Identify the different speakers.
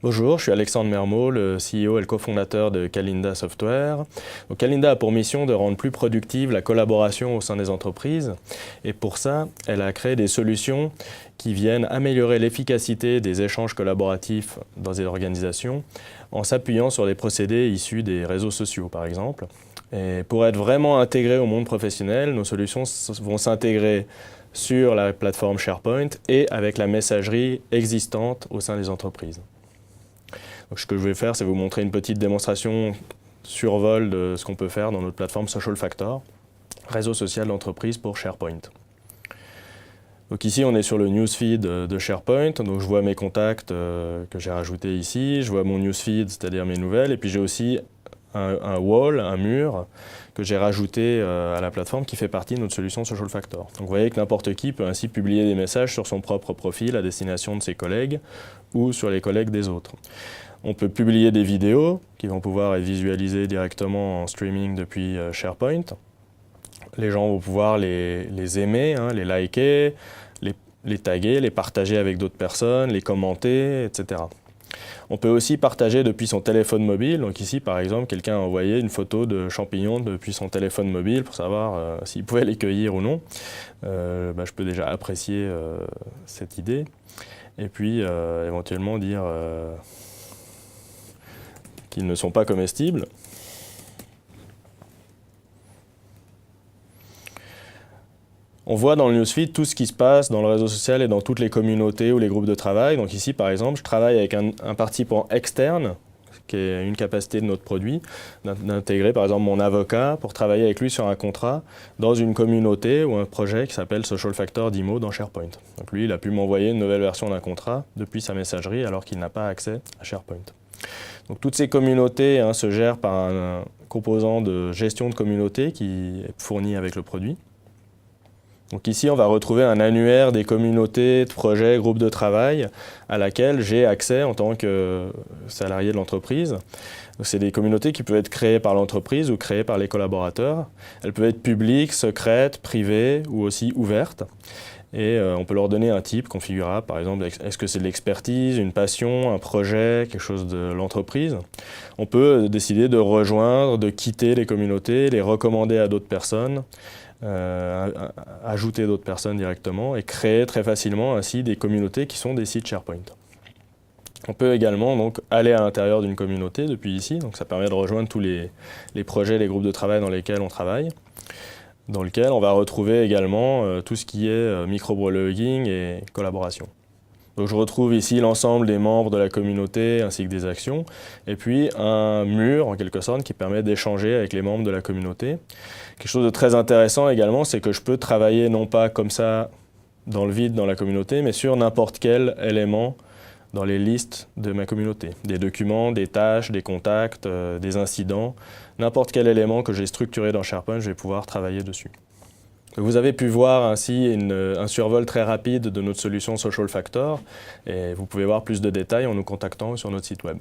Speaker 1: Bonjour, je suis Alexandre Mermeau, le CEO et le cofondateur de Calinda Software. Donc, Calinda a pour mission de rendre plus productive la collaboration au sein des entreprises. Et pour ça, elle a créé des solutions qui viennent améliorer l'efficacité des échanges collaboratifs dans des organisations en s'appuyant sur des procédés issus des réseaux sociaux, par exemple. Et pour être vraiment intégrés au monde professionnel, nos solutions vont s'intégrer sur la plateforme SharePoint et avec la messagerie existante au sein des entreprises. Donc, ce que je vais faire, c'est vous montrer une petite démonstration survol de ce qu'on peut faire dans notre plateforme Social Factor, réseau social d'entreprise pour SharePoint. Donc ici, on est sur le newsfeed de SharePoint, donc je vois mes contacts que j'ai rajoutés ici, je vois mon newsfeed, c'est-à-dire mes nouvelles, et puis j'ai aussi un wall, un mur, que j'ai rajouté à la plateforme qui fait partie de notre solution Social Factor. Donc vous voyez que n'importe qui peut ainsi publier des messages sur son propre profil à destination de ses collègues ou sur les collègues des autres. On peut publier des vidéos qui vont pouvoir être visualisées directement en streaming depuis SharePoint. Les gens vont pouvoir les aimer, les liker, les taguer, les partager avec d'autres personnes, les commenter, etc. On peut aussi partager depuis son téléphone mobile. Donc ici, par exemple, quelqu'un a envoyé une photo de champignons depuis son téléphone mobile pour savoir s'il pouvait les cueillir ou non. Je peux déjà apprécier cette idée. Et puis, éventuellement dire qu'ils ne sont pas comestibles. On voit dans le newsfeed tout ce qui se passe dans le réseau social et dans toutes les communautés ou les groupes de travail. Donc ici, par exemple, je travaille avec un participant externe, qui est une capacité de notre produit, d'intégrer par exemple mon avocat pour travailler avec lui sur un contrat dans une communauté ou un projet qui s'appelle Social Factor Demo dans SharePoint. Donc lui, il a pu m'envoyer une nouvelle version d'un contrat depuis sa messagerie alors qu'il n'a pas accès à SharePoint. Donc toutes ces communautés se gèrent par un composant de gestion de communauté qui est fourni avec le produit. Donc ici, on va retrouver un annuaire des communautés, de projets, groupes de travail à laquelle j'ai accès en tant que salarié de l'entreprise. C'est des communautés qui peuvent être créées par l'entreprise ou créées par les collaborateurs. Elles peuvent être publiques, secrètes, privées ou aussi ouvertes. Et on peut leur donner un type configurable, par exemple, est-ce que c'est de l'expertise, une passion, un projet, quelque chose de l'entreprise. On peut décider de rejoindre, de quitter les communautés, les recommander à d'autres personnes, ajouter d'autres personnes directement et créer très facilement ainsi des communautés qui sont des sites SharePoint. On peut également donc aller à l'intérieur d'une communauté depuis ici, donc ça permet de rejoindre tous les projets, les groupes de travail dans lesquels on travaille, dans lequel on va retrouver également tout ce qui est microblogging et collaboration. Donc je retrouve ici l'ensemble des membres de la communauté ainsi que des actions, et puis un mur en quelque sorte qui permet d'échanger avec les membres de la communauté. Quelque chose de très intéressant également, c'est que je peux travailler non pas comme ça dans le vide dans la communauté, mais sur n'importe quel élément dans les listes de ma communauté. Des documents, des tâches, des contacts, des incidents, n'importe quel élément que j'ai structuré dans SharePoint, je vais pouvoir travailler dessus. Vous avez pu voir ainsi un survol très rapide de notre solution Social Factor et vous pouvez voir plus de détails en nous contactant sur notre site web.